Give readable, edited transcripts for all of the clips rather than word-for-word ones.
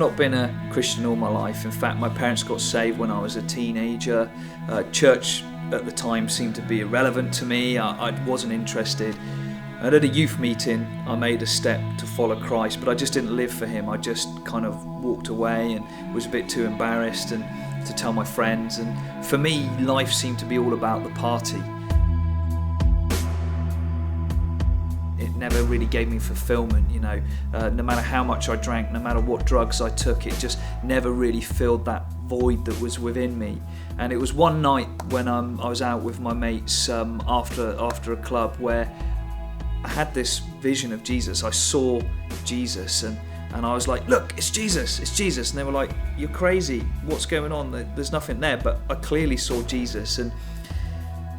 not been a Christian all my life. In fact, my parents got saved when I was a teenager. Church at the time seemed to be irrelevant to me. I wasn't interested. And at a youth meeting, I made a step to follow Christ, but I just didn't live for him. I just kind of walked away and was a bit too embarrassed and to tell my friends. And for me, life seemed to be all about the party. It never really gave me fulfillment, no matter how much I drank, no matter what drugs I took, it just never really filled that void that was within me. And it was one night when I was out with my mates after a club where I had this vision of Jesus. I saw Jesus and I was like, look, it's Jesus. And they were like, you're crazy. What's going on? There's nothing there. But I clearly saw Jesus. And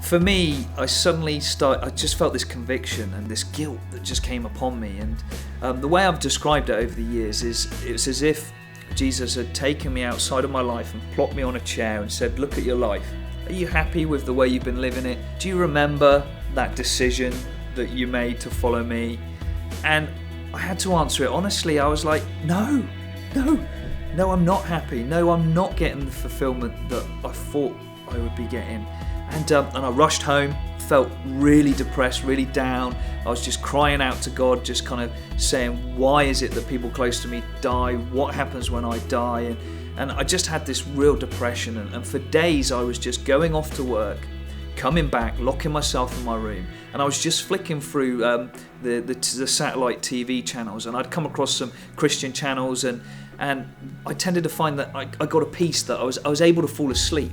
for me, I just felt this conviction and this guilt that just came upon me. And the way I've described it over the years is it's as if Jesus had taken me outside of my life and plopped me on a chair and said, look at your life. Are you happy with the way you've been living it? Do you remember that decision that you made to follow me? And I had to answer it honestly. I was like, no, I'm not happy. No, I'm not getting the fulfillment that I thought I would be getting. And I rushed home, felt really depressed, really down. I was just crying out to God, just kind of saying, why is it that people close to me die? What happens when I die? And I just had this real depression. And for days I was just going off to work, coming back, locking myself in my room, and I was just flicking through the satellite TV channels, and I'd come across some Christian channels, and I tended to find that I got a peace that I was able to fall asleep.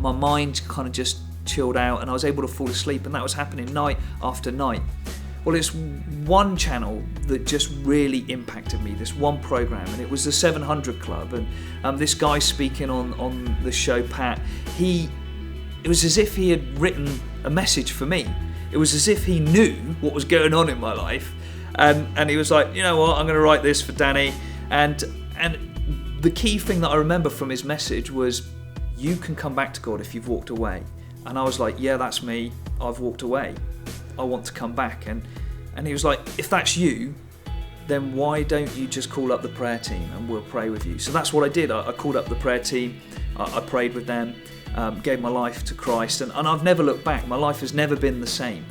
My mind kind of just chilled out, and I was able to fall asleep, and that was happening night after night. Well, it's one channel that just really impacted me, this one program, and it was the 700 Club, and this guy speaking on the show, Pat, it was as if he had written a message for me. It was as if he knew what was going on in my life. And he was like, you know what, I'm going to write this for Danny. And the key thing that I remember from his message was, you can come back to God if you've walked away. And I was like, yeah, that's me. I've walked away. I want to come back. And he was like, if that's you, then why don't you just call up the prayer team and we'll pray with you? So that's what I did. I called up the prayer team. I prayed with them. Gave my life to Christ, and I've never looked back. My life has never been the same.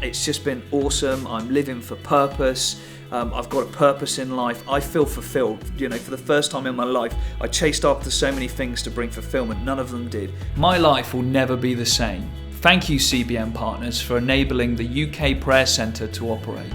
It's just been awesome. I'm living for purpose. I've got a purpose in life. I feel fulfilled. For the first time in my life, I chased after so many things to bring fulfillment. None of them did. My life will never be the same. Thank you, CBN Partners, for enabling the UK Prayer Centre to operate.